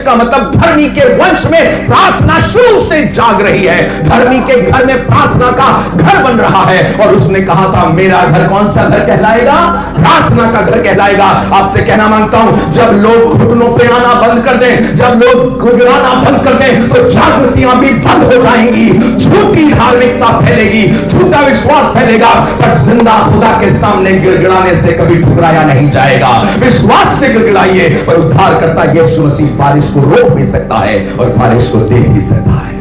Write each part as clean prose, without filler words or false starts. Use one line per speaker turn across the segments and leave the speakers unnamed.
का मतलब धर्मी के वंश में प्रार्थना शुरू से जाग रही है, धर्मी के घर में प्रार्थना का घर बन रहा है। और उसने कहा था मेरा घर कौन सा घर कहलाएगा? प्रार्थना का घर कहलाएगा। आपसे कहना मांगता हूं, जब लोग घुटनों पे आना बंद कर दें, जब लोग गिड़गिड़ाना बंद कर दें, तो जागृतियां भी बंद हो जाएंगी, झूठी धार्मिकता फैलेगी, झूठा विश्वास फैलेगा, पर जिंदा खुदा के सामने गिड़गिड़ाने से कभी ठुकराया नहीं जाएगा। विश्वास से गिड़गिड़ाइए, और उद्धारकर्ता यीशु मसीह बारिश को रोक भी सकता है और बारिश को देख भी सकता है।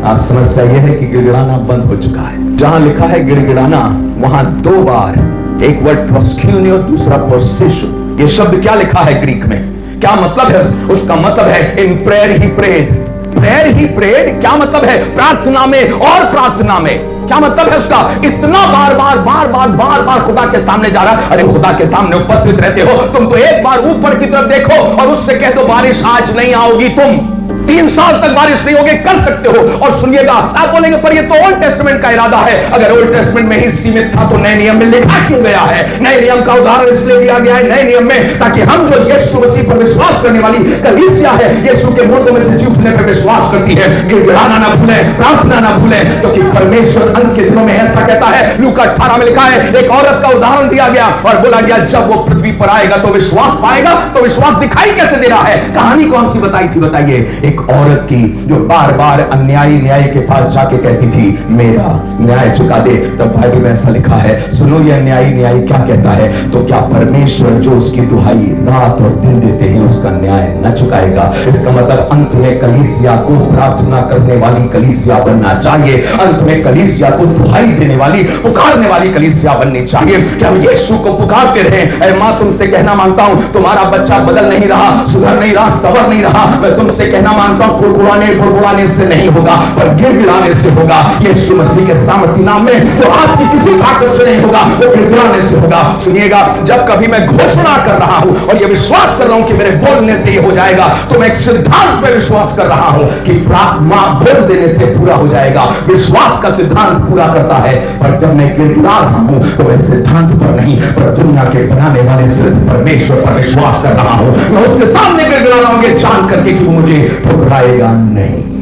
आज समस्या यह है कि गिड़गिड़ाना बंद हो चुका है। जहां लिखा है गिड़गिड़ाना, वहां दो बार एक वर्ड प्रोस्क्यूनियो, दूसरा प्रोसेशो। ये शब्द क्या लिखा है ग्रीक में? क्या मतलब है उसका? मतलब है in prayer he prayed. Prayer he prayed क्या मतलब है? प्रार्थना में और प्रार्थना में। क्या मतलब है उसका? इतना बार बार खुदा के सामने जा रहा। अरे खुदा के सामने उपस्थित रहते हो तुम, तो एक बार ऊपर की तरफ देखो और उससे कह दो बारिश आज नहीं आओगी, तुम 3 साल तक बारिश नहीं होगी, कर सकते हो। और सुनिएगा, आप बोलेंगे पर ये तो ओल्ड टेस्टमेंट का इरादा है। अगर ओल्ड टेस्टमेंट में ही सीमित था तो नए नियम में लिखा क्यों गया है? नए नियम का उदाहरण इसलिए दिया गया है नए नियम में, ताकि हम जो यीशु मसीह पर विश्वास करने वाली कलीसिया है, यीशु के मुंडों में से चूकने पर विश्वास करती है, गिड़गिड़ाना ना भूलें, प्रार्थना ना भूलें, क्योंकि परमेश्वर अंत के दिनों में ऐसा कहता है। लूका 18 में लिखा है, एक औरत का उदाहरण दिया गया और बोला गया जब वो पृथ्वी पर आएगा तो विश्वास पाएगा। तो विश्वास दिखाई कैसे दे रहा है? कहानी कौन सी बताई थी? बताइए। एक औरत की जो बार बार अन्यायी न्याय के पास जाके कहती थी मेरा न्याय चुका दे। तब बाइबल में ऐसा लिखा है, सुनो ये अन्यायी न्याय क्या कहता है? तो क्या परमेश्वर जो उसकी दुहाई रात और दिन देते हैं उसका न्याय न चुकाएगा? इसका मतलब अंत में कलीसिया को प्रार्थना करने वाली कलीसिया बनना चाहिए। अंत में कलीसिया को दुहाई देने वाली, पुकारने वाली कलीसिया बननी चाहिए। क्या हम यीशु को पुकारते रहे? ऐ मां, तुमसे कहना मांगता हूं, तुम्हारा बच्चा बदल नहीं रहा, सुधर नहीं रहा, सवर नहीं रहा, मैं तुमसे कहना मांगता हूं बुड़बुड़ाने से नहीं होगा, पर गिड़गिड़ाने से होगा। यीशु मसीह के सामर्थी नाम में तो आपकी किसी ताकत से नहीं होगा, वो गिड़गिड़ाने से होगा। सुनिएगा, जब कभी मैं घोषणा कर रहा हूं और ये विश्वास कर रहा हूं कि मेरे बोलने से ये हो जाएगा, तो मैं एक सिद्धांत पर विश्वास कर रहा हूं कि प्रार्थना बोल देने से पूरा हो जाएगा। विश्वास का सिद्धांत पूरा करता है। पर जब मैं गिड़गिड़ा रहा हूं तो मैं सिद्धांत पर नहीं, पर दुनिया के बनाने वाले सिर्फ परमेश्वर पर विश्वास कर रहा हूं। मैं उसके सामने गिड़गिड़ा रहा हूं जान करके कि वो मुझे ठुकराएगा नहीं।